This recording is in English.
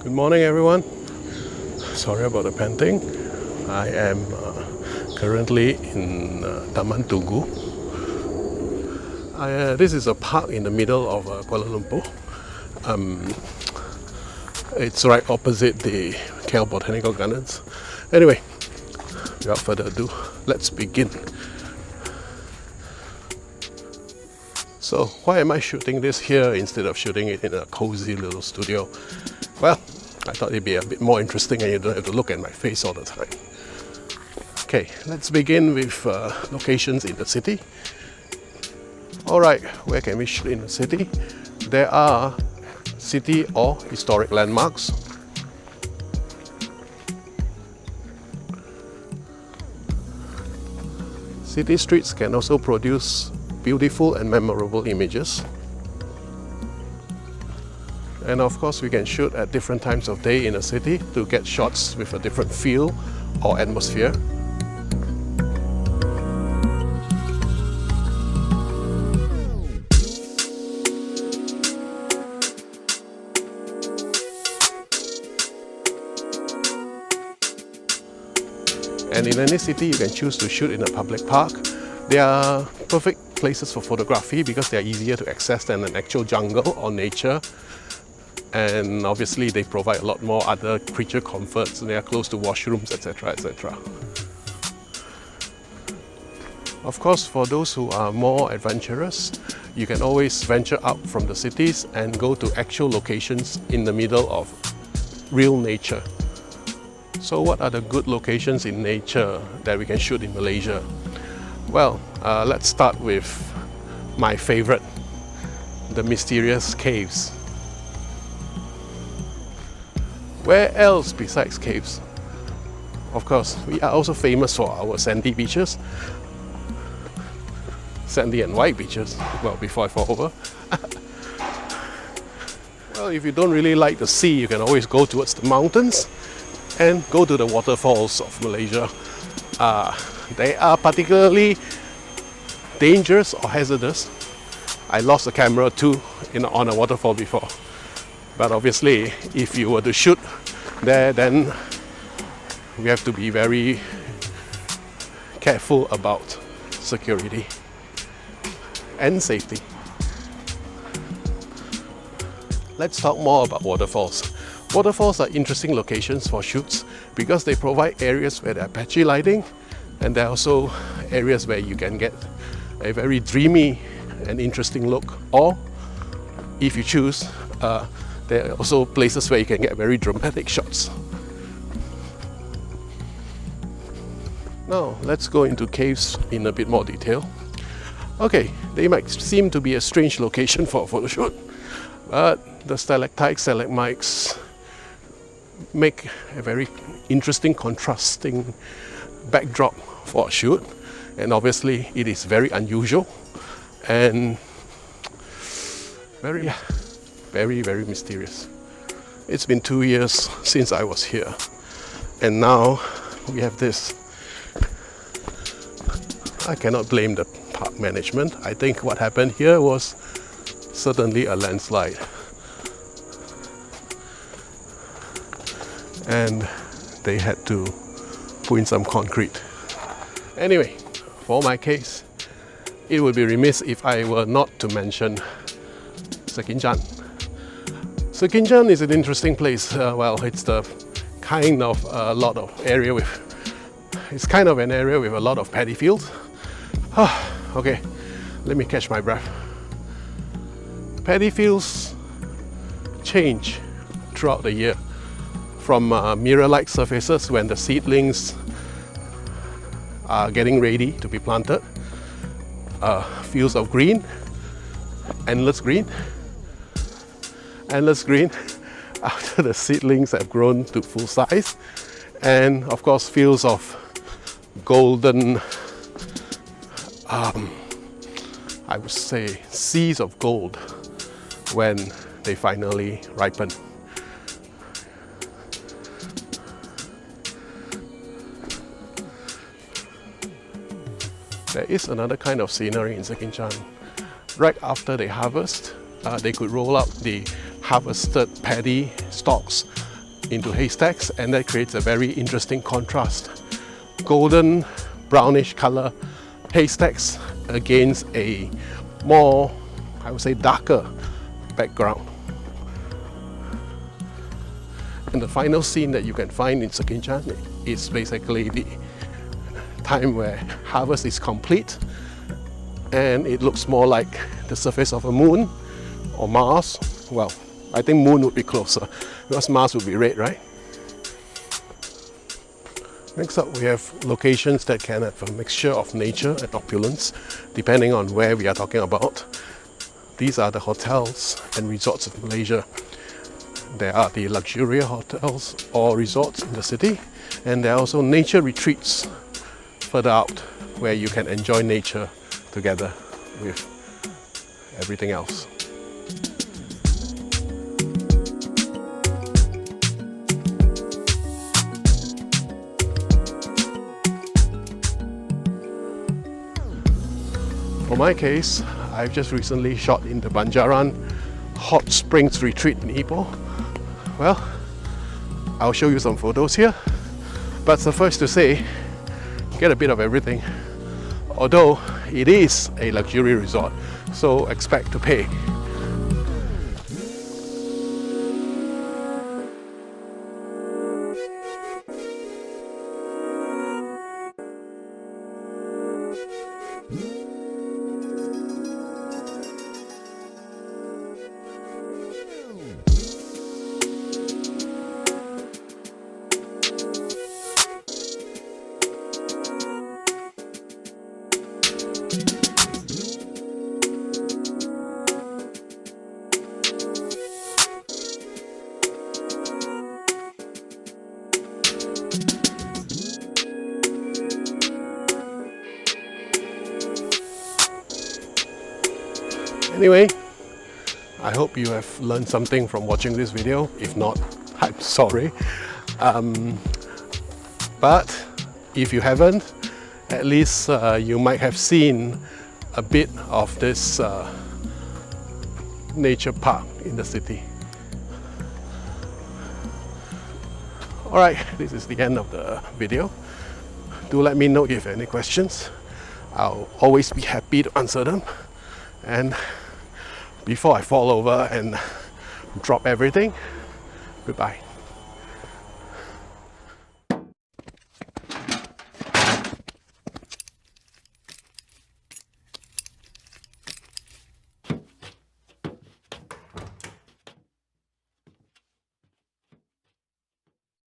Good morning, everyone. Sorry about the panting. I am currently in Taman Tugu. This is a park in the middle of Kuala Lumpur. It's right opposite the KL Botanical Gardens. Anyway, without further ado, let's begin. So, why am I shooting this here instead of shooting it in a cozy little studio? Well, I thought it'd be a bit more interesting and you don't have to look at my face all the time. Okay, let's begin with locations in the city. Alright, where can we shoot in the city? There are city or historic landmarks. City streets can also produce beautiful and memorable images. And of course, we can shoot at different times of day in a city to get shots with a different feel or atmosphere. And in any city, you can choose to shoot in a public park. They are perfect places for photography because they are easier to access than an actual jungle or nature. And obviously they provide a lot more other creature comforts. They are close to washrooms, etc, etc. Of course, for those who are more adventurous, you can always venture out from the cities and go to actual locations in the middle of real nature. So what are the good locations in nature that we can shoot in Malaysia? Well, let's start with my favorite, the mysterious caves. Where else besides caves? Of course, we are also famous for our sandy beaches. Sandy and white beaches, well, before I fall over. Well, if you don't really like the sea, you can always go towards the mountains and go to the waterfalls of Malaysia. They are particularly dangerous or hazardous. I lost a camera too on a waterfall before. But obviously, if you were to shoot there, then we have to be very careful about security and safety. Let's talk more about waterfalls. Waterfalls are interesting locations for shoots because they provide areas where there are patchy lighting, and there are also areas where you can get a very dreamy and interesting look, or if you choose, there are also places where you can get very dramatic shots. Now, let's go into caves in a bit more detail. Okay, they might seem to be a strange location for a photo shoot, but the stalactites, stalagmites make a very interesting, contrasting backdrop for a shoot. And obviously, it is very unusual and very mysterious. It's been 2 years since I was here, and now we have this. I cannot blame the park management. I think what happened here was certainly a landslide, and they had to put in some concrete. Anyway, for my case, it would be remiss if I were not to mention Sekinjan. Sekinjan is an interesting place. Well, it's the kind of it's kind of an area with a lot of paddy fields. Okay, let me catch my breath. Paddy fields change throughout the year from mirror-like surfaces when the seedlings are getting ready to be planted, fields of green, endless green after the seedlings have grown to full size, and of course fields of golden, I would say seas of gold when they finally ripen. There is another kind of scenery in Sekinjan. Right after they harvest, they could roll out the harvested paddy stalks into haystacks, and that creates a very interesting contrast. Golden brownish color haystacks against a more, I would say, darker background. And the final scene that you can find in Sekinchan is basically the time where harvest is complete and it looks more like the surface of a moon or Mars. Well, I think moon would be closer because Mars would be red, right? Next up, we have locations that can have a mixture of nature and opulence depending on where we are talking about. These are the hotels and resorts of Malaysia. There are the luxurious hotels or resorts in the city, and there are also nature retreats further out where you can enjoy nature together with everything else. For my case, I've just recently shot in the Banjaran Hot Springs Retreat in Ipoh. Well, I'll show you some photos here, but suffice to say, get a bit of everything. Although it is a luxury resort, so expect to pay. Anyway, I hope you have learned something from watching this video. If not, I'm sorry. But if you haven't, at least you might have seen a bit of this nature park in the city. Alright, this is the end of the video. Do let me know if you have any questions. I'll always be happy to answer them. And before I fall over and drop everything, goodbye.